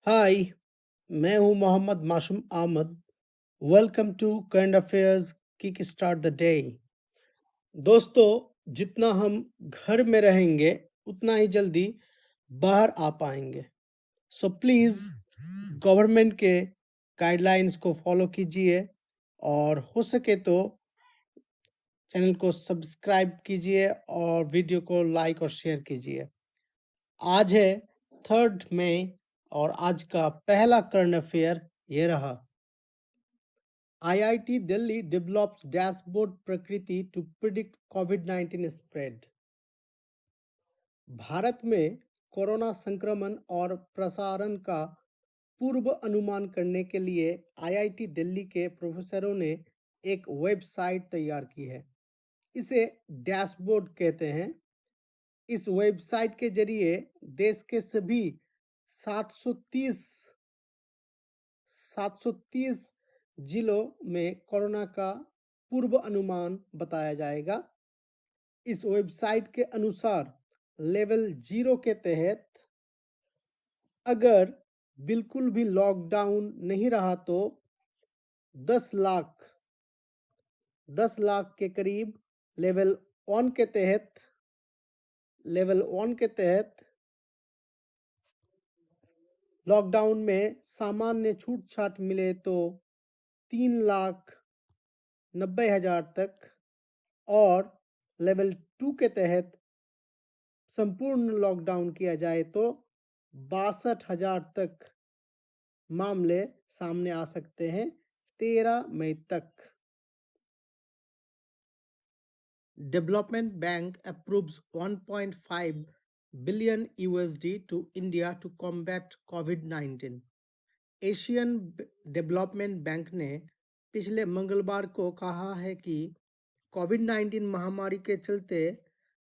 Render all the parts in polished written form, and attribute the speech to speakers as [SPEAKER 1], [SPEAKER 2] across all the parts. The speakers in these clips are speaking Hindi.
[SPEAKER 1] हाय, मैं हूं Mohammad Masoom Ahmed. Welcome to current affairs kick start the day. दोस्तों, जितना हम घर में रहेंगे उतना ही जल्दी बाहर आ पाएंगे। सो प्लीज़ गवर्नमेंट के गाइडलाइंस को फॉलो कीजिए और हो सके तो चैनल को सब्सक्राइब कीजिए और वीडियो को लाइक और शेयर कीजिए। आज है 3 मई और आज का पहला करंट अफेयर ये रहा। IIT Delhi develops dashboard प्रकृति to predict COVID-19 spread। Bharat में कोरोना संक्रमण और प्रसारण का पूर्व अनुमान करने के लिए IIT दिल्ली के प्रोफेसरों ने एक वेबसाइट तैयार की है। इसे डैशबोर्ड कहते हैं। इस वेबसाइट के जरिए देश के सभी 730 जिलों में कोरोना का पूर्व अनुमान बताया जाएगा। इस वेबसाइट के अनुसार लेवल 0 के तहत अगर बिल्कुल भी लॉकडाउन नहीं रहा तो 10 लाख के करीब लेवल 1 के तहत लॉकडाउन में सामान्य छूट छाट मिले तो 3,90,000 तक और लेवल 2 के तहत संपूर्ण लॉकडाउन किया जाए तो 62,000 तक मामले सामने आ सकते हैं 13 मई तक। Development bank approves 1.5 billion USD to India to combat कोविड-19। एशियन डेवलपमेंट बैंक ने पिछले मंगलवार को कहा है कि कोविड-19 महामारी के चलते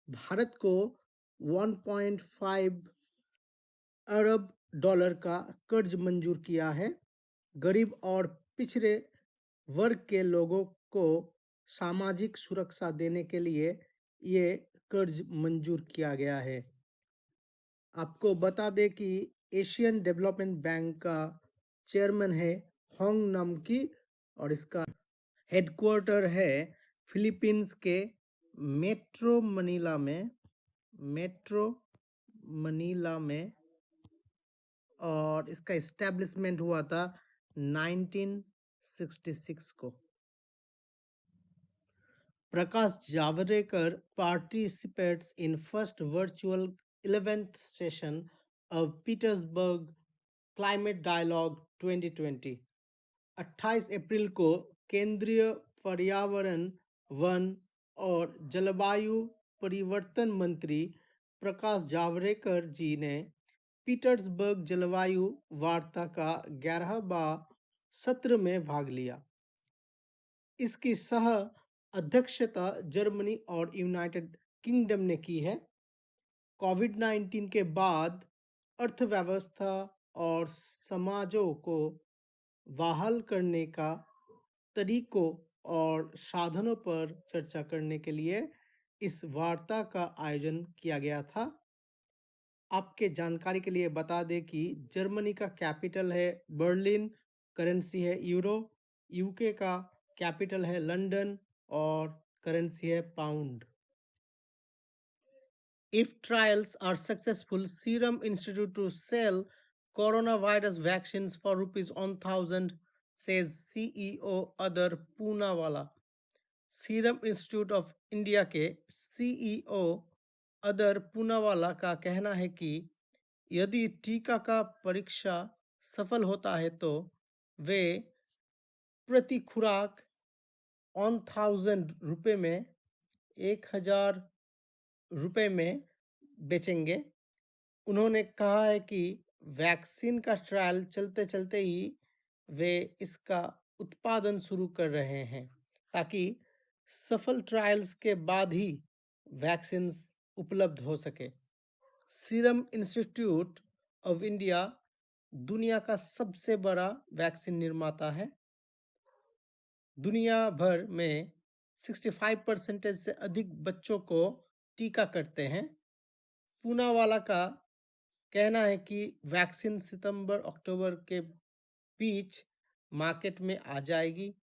[SPEAKER 1] भारत को 1.5 अरब डॉलर का कर्ज मंजूर किया है। गरीब और पिछड़े वर्ग के लोगों को सामाजिक सुरक्षा देने के लिए ये कर्ज मंजूर किया गया है। आपको बता दें कि एशियन डेवलपमेंट बैंक का चेयरमैन है होंग नामकी और इसका हेडक्वार्टर है फिलीपींस के मेट्रो मनीला में और इसका इस्टेब्लिशमेंट हुआ था 1966 को। Prakash Javadekar participates in first virtual 11th session of Petersburg Climate Dialogue 2020। 28 अप्रैल को केंद्रीय पर्यावरण, वन और जलवायु परिवर्तन मंत्री प्रकाश जावड़ेकर जी ने पीटर्सबर्ग जलवायु वार्ता का 11वां सत्र में भाग लिया। इसकी सह अध्यक्षता जर्मनी और यूनाइटेड किंगडम ने की है। कोविड-19 के बाद अर्थव्यवस्था और समाजों को बहाल करने का तरीकों और साधनों पर चर्चा करने के लिए इस वार्ता का आयोजन किया गया था। आपके जानकारी के लिए बता दें कि जर्मनी का कैपिटल है बर्लिन, करेंसी है यूरो। यूके का कैपिटल है लंदन और करेंसी है pound. If trials are successful, Serum Institute to sell coronavirus vaccines for ₹1,000, says CEO other Poonawalla. Serum institute of India के CEO अदर पूनावाला का कहना है कि यदि टीका का परीक्षा सफल होता है तो वे प्रति खुराक 1,000 रुपये में 1,000 रुपये में बेचेंगे। उन्होंने कहा है कि वैक्सीन का ट्रायल चलते चलते ही वे इसका उत्पादन शुरू कर रहे हैं ताकि सफल ट्रायल्स के बाद ही वैक्सीन उपलब्ध हो सके। सीरम इंस्टीट्यूट ऑफ इंडिया दुनिया का सबसे बड़ा वैक्सीन निर्माता है। दुनिया भर में 65% से अधिक बच्चों को टीका करते हैं। पूनावाला का कहना है कि वैक्सीन सितंबर अक्टूबर के बीच मार्केट में आ जाएगी।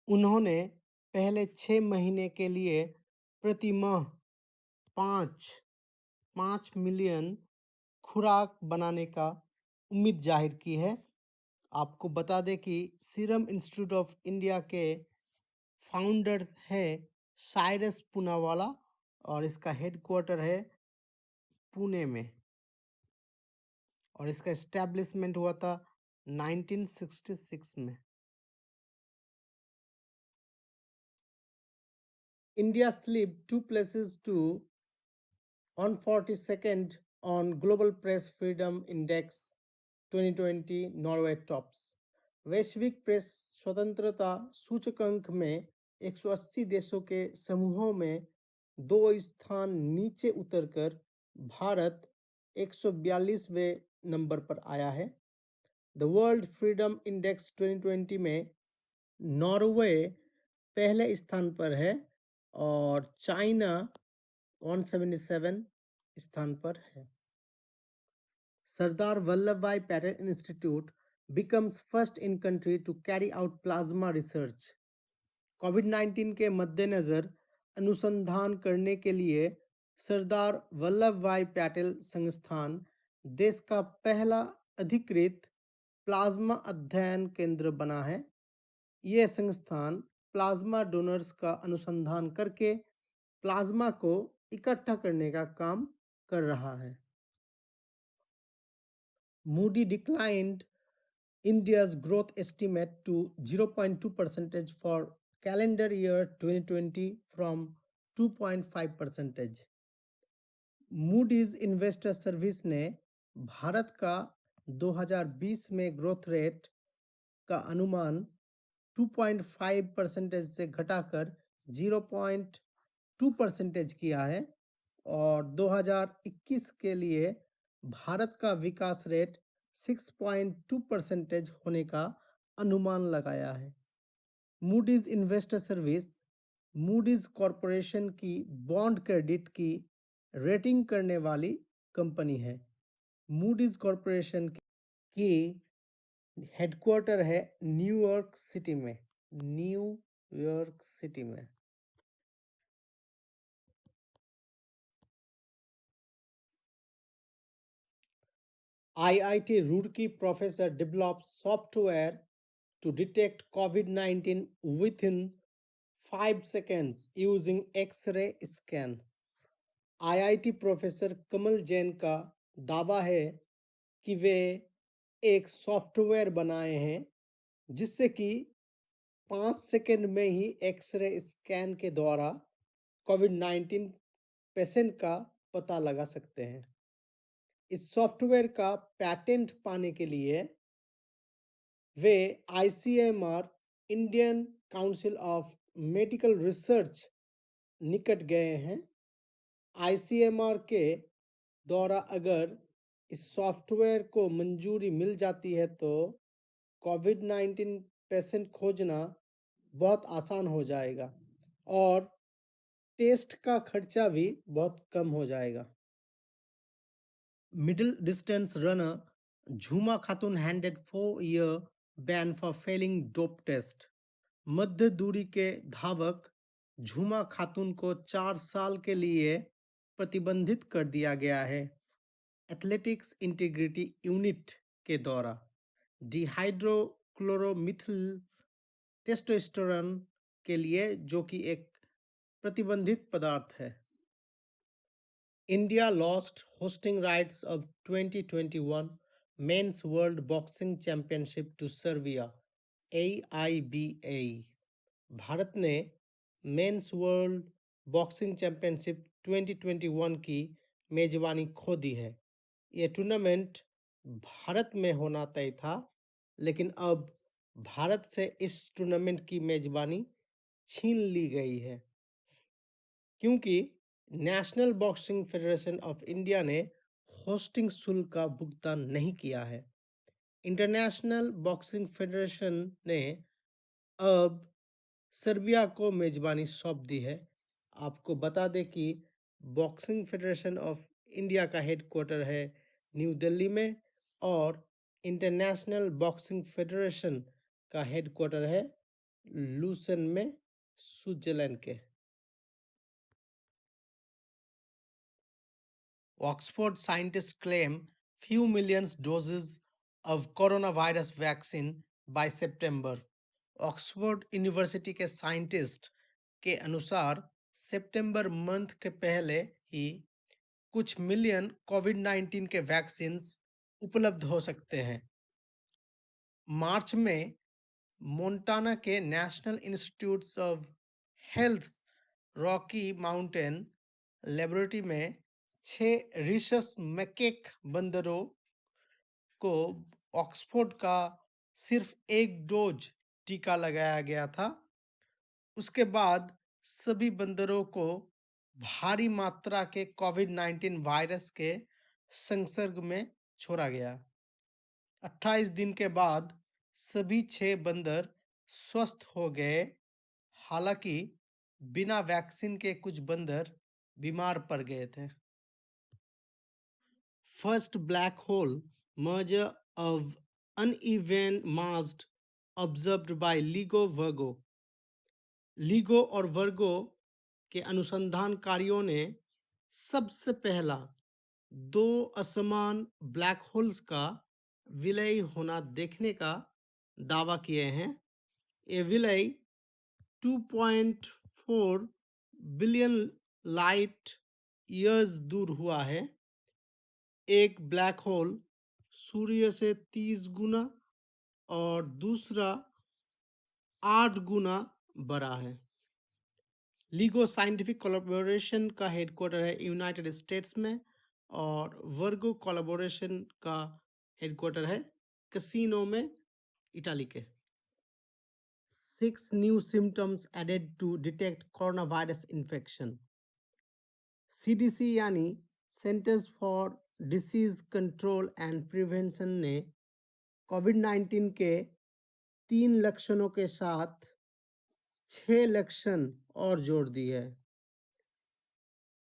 [SPEAKER 1] उन्होंने पहले 6 महीने के लिए प्रति माह पाँच 5 मिलियन खुराक बनाने का उम्मीद जाहिर की है। आपको बता दें कि सीरम इंस्टीट्यूट ऑफ इंडिया के फाउंडर है साइरस पूनावाला और इसका हेडक्वार्टर है पुणे में और इसका एस्टैब्लिशमेंट हुआ था 1966 में। India slipped 2 places to 142nd on Global Press Freedom Index 2020 Norway tops. वैश्विक प्रेस स्वतंत्रता सूचकांक में 180 देशों के समूहों में 2 स्थान नीचे उतरकर भारत 142वें नंबर पर आया है। द वर्ल्ड फ्रीडम इंडेक्स 2020 में नॉर्वे पहले स्थान पर है और चाइना 177 स्थान पर है। Sardar Vallabhbhai Patel Institute becomes first in country to carry out plasma research. कोविड-19 के मद्देनज़र अनुसंधान करने के लिए सरदार वल्लभ भाई पटेल संस्थान देश का पहला अधिकृत प्लाज्मा अध्ययन केंद्र बना है। यह संस्थान प्लाज्मा डोनर्स का अनुसंधान करके प्लाज्मा को इकट्ठा करने का काम कर रहा है। Moody declined India's growth estimate to 0.2% for calendar year 2020 from 2.5%. Moody's investor service ने भारत का 2020 में ग्रोथ रेट का अनुमान 2.5% से घटाकर 0.2% किया है और 2021 के लिए भारत का विकास रेट 6.2% होने का अनुमान लगाया है। Moody's investor service Moody's corporation की बॉन्ड क्रेडिट की रेटिंग करने वाली कंपनी है। मूडीज कॉरपोरेशन की हेडक्वार्टर है न्यूयॉर्क सिटी में। IIT Roorkee professor developed software to detect COVID-19 within 5 seconds using X-ray scan. IIT professor Kamal Jain का दावा है कि वे एक सॉफ्टवेयर बनाए हैं जिससे कि 5 सेकंड में ही एक्सरे स्कैन के द्वारा कोविड-19 पेशेंट का पता लगा सकते हैं। इस सॉफ्टवेयर का पैटेंट पाने के लिए वे ICMR Indian council of medical research निकट गए हैं। ICMR के द्वारा अगर इस सॉफ्टवेयर को मंजूरी मिल जाती है तो कोविड-19 पेशेंट खोजना बहुत आसान हो जाएगा और टेस्ट का खर्चा भी बहुत कम हो जाएगा। Middle distance runner Jhuma Khatun handed 4-year ban for failing dope test. मध्य दूरी के धावक झूमा खातून को 4 साल के लिए प्रतिबंधित कर दिया गया है एथलेटिक्स इंटीग्रिटी यूनिट के द्वारा डिहाइड्रोक्लोरोमिथिल टेस्टोस्टेरोन के लिए जो कि एक प्रतिबंधित पदार्थ है। India lost hosting rights of 2021 Men's World Boxing Championship to Serbia AIBA। Bharat ने मेंस वर्ल्ड बॉक्सिंग चैंपियनशिप 2021 की मेजबानी खो दी है। यह टूर्नामेंट भारत में होना तय था लेकिन अब भारत से इस टूर्नामेंट की मेजबानी छीन ली गई है क्योंकि national boxing federation of India ने होस्टिंग शुल्क का भुगतान नहीं किया है। इंटरनेशनल बॉक्सिंग फेडरेशन ने अब सर्बिया को मेजबानी सौंप दी है। आपको बता दें कि बॉक्सिंग फेडरेशन ऑफ इंडिया का हेडक्वार्टर है न्यू दिल्ली में और इंटरनेशनल बॉक्सिंग फेडरेशन का हेडक्वार्टर है लूसेन में, स्विट्जरलैंड के। Oxford scientists claim few millions doses of coronavirus vaccine by September। Oxford university के साइंटिस्ट के अनुसार सितंबर मंथ के पहले ही कुछ मिलियन कोविड-19 के वैक्सीन उपलब्ध हो सकते हैं। मार्च में मोंटाना के national institute of health Rocky mountain laboratory में 6 रिसस मैकेक बंदरों को ऑक्सफोर्ड का सिर्फ एक डोज टीका लगाया गया था। उसके बाद सभी बंदरों को भारी मात्रा के कोविड-19 वायरस के संसर्ग में छोड़ा गया। 28 दिन के बाद सभी 6 बंदर स्वस्थ हो गए। हालांकि बिना वैक्सीन के कुछ बंदर बीमार पड़ गए थे। First black hole merger of uneven mass observed by लिगो वर्गो। लिगो और वर्गो के अनुसंधानकारियों ने सबसे पहला 2 असमान ब्लैक होल्स का विलय होना देखने का दावा किए हैं। ये विलय 2.4 बिलियन लाइट ईयर्स दूर हुआ है। एक ब्लैक होल सूर्य से 30 गुना और दूसरा 8 गुना बड़ा है। लिगो साइंटिफिक कोलैबोरेशन का हेडक्वार्टर है यूनाइटेड स्टेट्स में और वर्गो कोलैबोरेशन का हेडक्वार्टर है कैसिनो में, इटाली के। 6 new symptoms added to detect coronavirus infection। CDC यानी centres for disease control and prevention ने कोविड-19 के 3 लक्षणों के साथ 6 लक्षण और जोड़ दी है।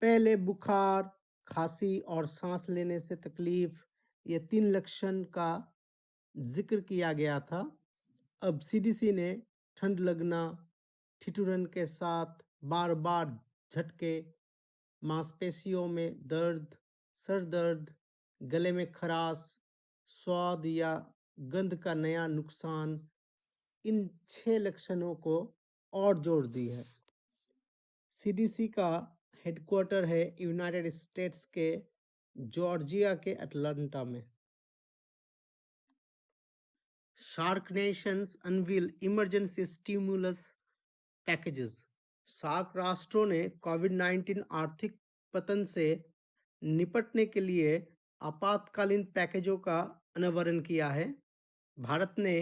[SPEAKER 1] पहले बुखार, खांसी और सांस लेने से तकलीफ, ये 3 लक्षण का जिक्र किया गया था। अब सीडीसी ने ठंड लगना, ठिठुरन के साथ बार बार झटके, मांसपेशियों में दर्द, सर दर्द, गले में खराश, स्वाद या गंध का नया नुकसान, इन 6 लक्षणों को और जोड़ दी है। सीडीसी का हेडक्वार्टर है यूनाइटेड स्टेट्स के जॉर्जिया के अटलांटा में। SAARC nations unveil emergency stimulus packages. SAARC राष्ट्रों ने कोविड-19 आर्थिक पतन से निपटने के लिए आपातकालीन पैकेजों का अनावरण किया है। भारत ने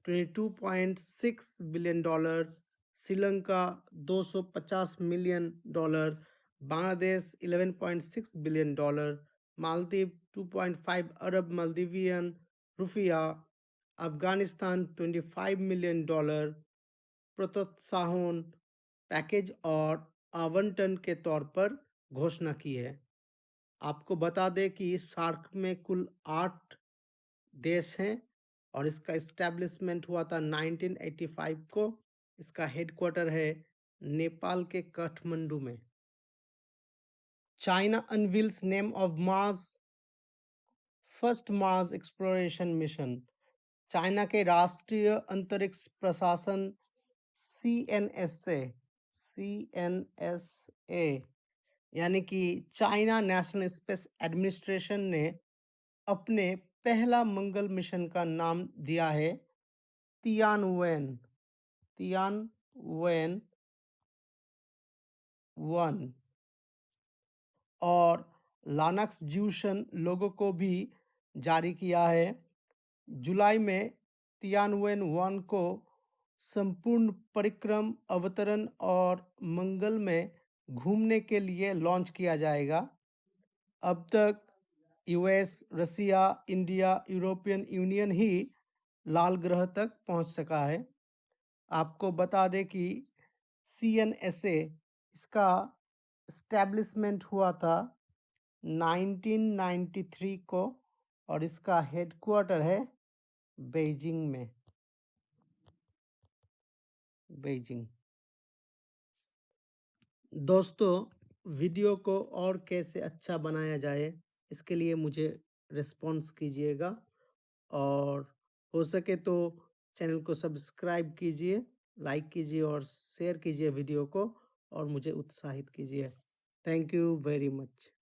[SPEAKER 1] $22.6 billion, Sri Lanka $250 million, Bangladesh $11.6 billion, Maldives 2.5 अरब मालदीवियन रुपया, अफगानिस्तान $25 मिलियन प्रोत्साहन पैकेज और आवंटन के तौर पर घोषणा की है। आपको बता दें कि सार्क में कुल 8 देश हैं और इसका इस्टेब्लिशमेंट हुआ था 1985 को। इसका हेडक्वार्टर है नेपाल के काठमांडू में। China unveils name of Mars first Mars exploration mission. China के राष्ट्रीय अंतरिक्ष प्रशासन सीएनएसए यानी कि चाइना नेशनल स्पेस एडमिनिस्ट्रेशन ने अपने पहला मंगल मिशन का नाम दिया है तियानवेन 1 और लानक्स ज्यूशन लोगों को भी जारी किया है। जुलाई में तियानवेन 1 को संपूर्ण परिक्रम, अवतरण और मंगल में घूमने के लिए लॉन्च किया जाएगा। अब तक यूएस, रसिया, इंडिया, यूरोपियन यूनियन ही लाल ग्रह तक पहुंच सका है। आपको बता दें कि सीएनएसए इसका एस्टैब्लिशमेंट हुआ था 1993 को, और इसका हेडक्वार्टर है बीजिंग में। बीजिंग। दोस्तों, वीडियो को और कैसे अच्छा बनाया जाए, इसके लिए मुझे रिस्पॉन्स कीजिएगा, और हो सके तो चैनल को सब्सक्राइब कीजिए, लाइक कीजिए और शेयर कीजिए वीडियो को, और मुझे उत्साहित कीजिए। Thank you very much.